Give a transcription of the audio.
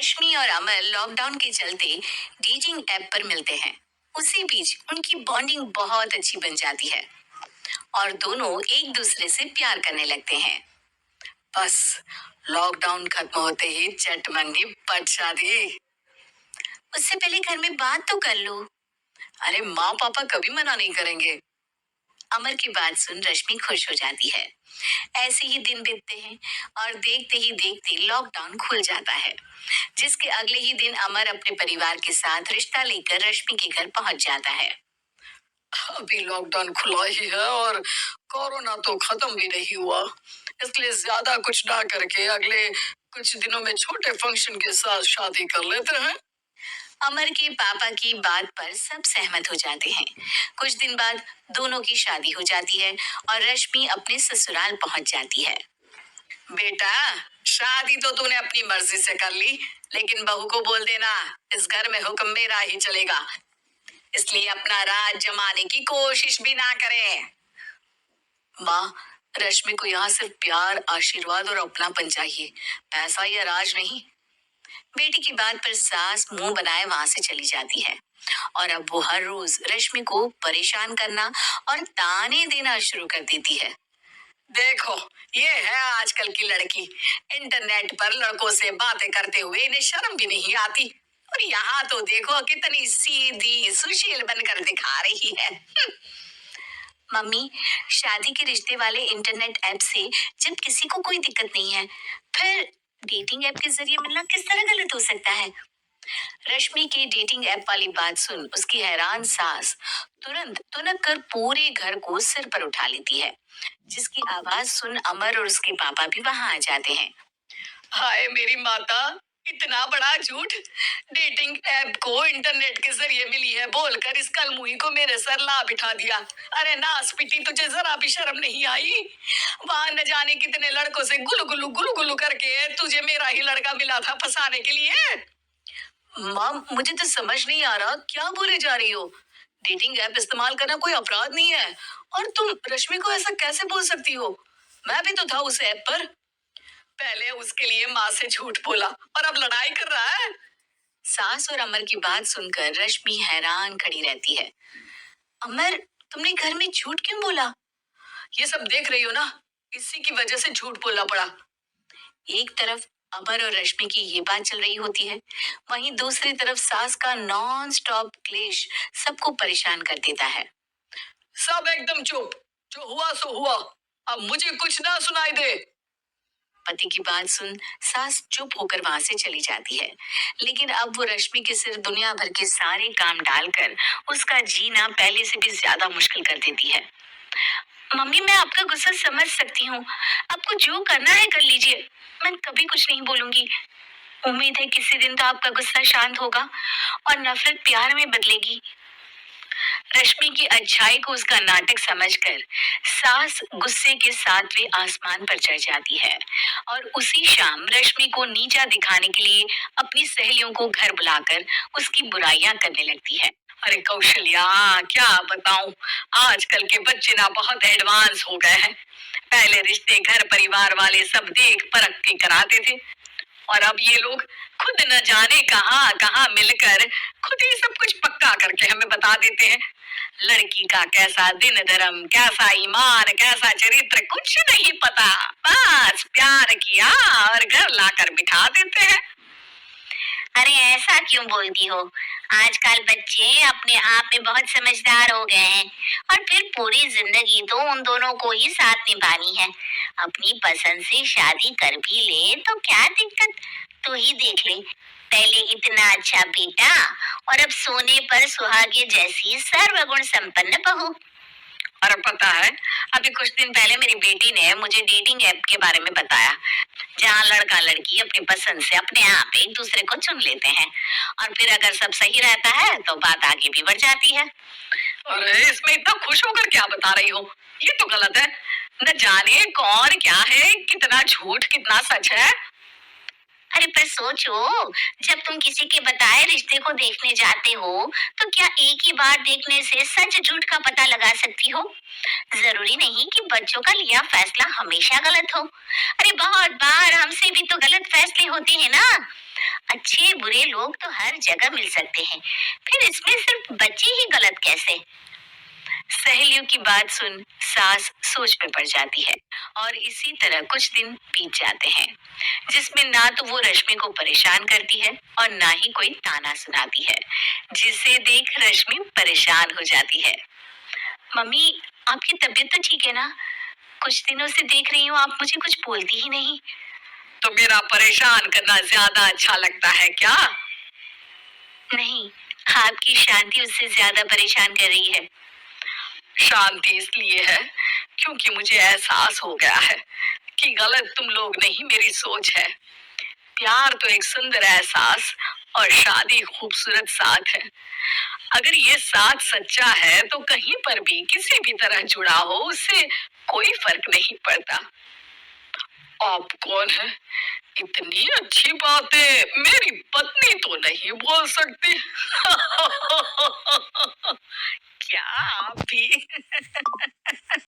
रश्मि और अमर लॉकडाउन के चलते डेटिंग ऐप पर मिलते हैं। उसी बीच उनकी बॉन्डिंग बहुत अच्छी बन जाती है और दोनों एक दूसरे से प्यार करने लगते हैं। बस लॉकडाउन खत्म होते ही चट मंगी पट शादी। उससे पहले घर में बात तो कर लो। अरे माँ पापा कभी मना नहीं करेंगे। अमर की बात सुन रश्मि खुश हो जाती है। ऐसे ही दिन बीतते हैं और देखते ही देखते लॉकडाउन खुल जाता है, जिसके अगले ही दिन अमर अपने परिवार के साथ रिश्ता लेकर रश्मि के घर पहुंच जाता है। अभी लॉकडाउन खुला ही है और कोरोना तो खत्म भी नहीं हुआ, इसलिए ज्यादा कुछ ना करके अगले कुछ दिनों में छोटे फंक्शन के साथ शादी कर लेते हैं। अमर के पापा की बात पर सब सहमत हो जाते हैं। कुछ दिन बाद दोनों की शादी हो जाती है और रश्मि अपने ससुराल पहुंच जाती है। बेटा, शादी तो तूने अपनी मर्जी से कर ली, लेकिन बहू को बोल देना इस घर में हुक्म मेरा ही चलेगा, इसलिए अपना राज जमाने की कोशिश भी ना करे। माँ, रश्मि को यहाँ सिर्फ प्यार, आशीर्वाद और अपनापन चाहिए, पैसा या राज नहीं। बेटी की बात पर सास मुंह बनाए वहां से चली जाती है और अब वो हर रोज रश्मि को परेशान करना और ताने देना शुरू कर देती है। देखो, ये है आजकल की लड़की, इंटरनेट पर लड़कों से बातें करते हुए इन्हें शर्म भी नहीं आती, और यहाँ तो देखो कितनी सीधी सुशील बनकर दिखा रही है। मम्मी, शादी के रिश्ते वाले इंटरनेट ऐप से जब किसी को कोई दिक्कत नहीं है, फिर डेटिंग ऐप के जरिए मिलना किस तरह गलत हो सकता है? रश्मि के डेटिंग ऐप वाली बात सुन उसकी हैरान सास तुरंत तुनक कर पूरे घर को सिर पर उठा लेती है, जिसकी आवाज सुन अमर और उसके पापा भी वहां आ जाते हैं। हाय मेरी माता, इतना बड़ा झूठ! डेटिंग ऐप को इंटरनेट के जरिए मिली है बोलकर इस कलमुही को मेरे सर ला बिठा दिया। अरे नास पिटी, तुझे जरा भी शर्म नहीं आई? वहां न जाने कितने लड़कों से गुलू गुलू करके तुझे मेरा ही लड़का मिला था फंसाने के लिए। माँ, मुझे तो समझ नहीं आ रहा क्या बोले जा रही हो। डेटिंग ऐप इस्तेमाल करना कोई अपराध नहीं है, और तुम रश्मि को ऐसा कैसे बोल सकती हो? मैं भी तो था उस ऐप पर। पहले उसके लिए माँ से झूठ बोला और अब लड़ाई कर रहा है। सास और अमर की बात सुनकर रश्मि हैरान खड़ी रहती है। अमर, तुमने घर में झूठ क्यों बोला? ये सब देख रही हो ना, इसी की वजह से झूठ बोलना पड़ा। एक तरफ अमर और रश्मि की ये बात चल रही होती है, वहीं दूसरी तरफ सास का नॉन स्टॉप क्लेश सबको परेशान कर देता है। सब एकदम चुप, जो हुआ सो हुआ, अब मुझे कुछ ना सुनाई दे। पति की बात सुन सास चुप होकर वहां से चली जाती है, लेकिन अब वो रश्मि के सिर दुनिया भर के सारे काम डालकर उसका जीना पहले से भी ज्यादा मुश्किल कर देती है। मम्मी, मैं आपका गुस्सा समझ सकती हूँ, आपको जो करना है कर लीजिए, मैं कभी कुछ नहीं बोलूंगी। उम्मीद है किसी दिन तो आपका गुस्सा शांत होगा और नफरत प्यार में बदलेगी। रश्मि की अच्छाई को उसका नाटक समझकर सास गुस्से के सातवें आसमान पर चढ़ जाती है और उसी शाम रश्मि को नीचा दिखाने के लिए अपनी सहेलियों को घर बुलाकर उसकी बुराइयां करने लगती है। अरे कौशल्या, क्या बताऊं, आजकल के बच्चे ना बहुत एडवांस हो गए हैं। पहले रिश्ते घर परिवार वाले सब देख परख के कराते थे, और अब ये लोग खुद न जाने कहाँ कहाँ मिलकर खुद ही सब कुछ पक्का करके हमें बता देते हैं। लड़की का कैसा दिन धर्म, कैसा ईमान, कैसा चरित्र कुछ नहीं पता, बस प्यार किया और घर लाकर बिठा देते हैं। अरे ऐसा क्यों बोलती हो? आजकल बच्चे अपने आप में बहुत समझदार हो गए हैं, और फिर पूरी जिंदगी तो उन दोनों को ही साथ निभानी है। अपनी पसंद से शादी कर भी ले तो क्या दिक्कत? तू ही देख ले, पहले इतना अच्छा बेटा और अब सोने पर सुहागे जैसी सर्वगुण संपन्न बहू। और पता है, अभी कुछ दिन पहले मेरी बेटी ने मुझे डेटिंग ऐप के बारे में बताया, जहाँ लड़का लड़की अपनी पसंद से अपने आप एक दूसरे को चुन लेते हैं, और फिर अगर सब सही रहता है तो बात आगे भी बढ़ जाती है। अरे इसमें इतना खुश होकर क्या बता रही हो? ये तो गलत है। न जाने कौन क्या है, कितना झूठ कितना सच है। अरे पर सोचो, जब तुम किसी के बताए रिश्ते को देखने जाते हो तो क्या एक ही बार देखने से सच झूठ का पता लगा सकती हो? जरूरी नहीं कि बच्चों का लिया फैसला हमेशा गलत हो। अरे बहुत बार हमसे भी तो गलत फैसले होते हैं ना। अच्छे बुरे लोग तो हर जगह मिल सकते हैं, फिर इसमें सिर्फ बच्चे ही गलत कैसे? सहेलियों की बात सुन सास सोच में पड़ जाती है और इसी तरह कुछ दिन बीत जाते हैं, जिसमें ना तो वो रश्मि को परेशान करती है और ना ही कोई ताना सुनाती है, जिसे देख रश्मि परेशान हो जाती है। मम्मी, आपकी तबीयत तो ठीक है ना? कुछ दिनों से देख रही हूँ आप मुझे कुछ बोलती ही नहीं। तो मेरा परेशान करना ज्यादा अच्छा लगता है क्या? नहीं, आपकी शांति उससे ज्यादा परेशान कर रही है। शांति इसलिए है क्योंकि मुझे एहसास हो गया है कि गलत तुम लोग नहीं मेरी सोच है। प्यार तो एक सुंदर एहसास और शादी खूबसूरत साथ है। अगर ये साथ सच्चा है तो कहीं पर भी किसी भी तरह जुड़ा हो उससे कोई फर्क नहीं पड़ता। आप कौन है? इतनी अच्छी बातें मेरी पत्नी तो नहीं बोल सकती। क्या आप भी?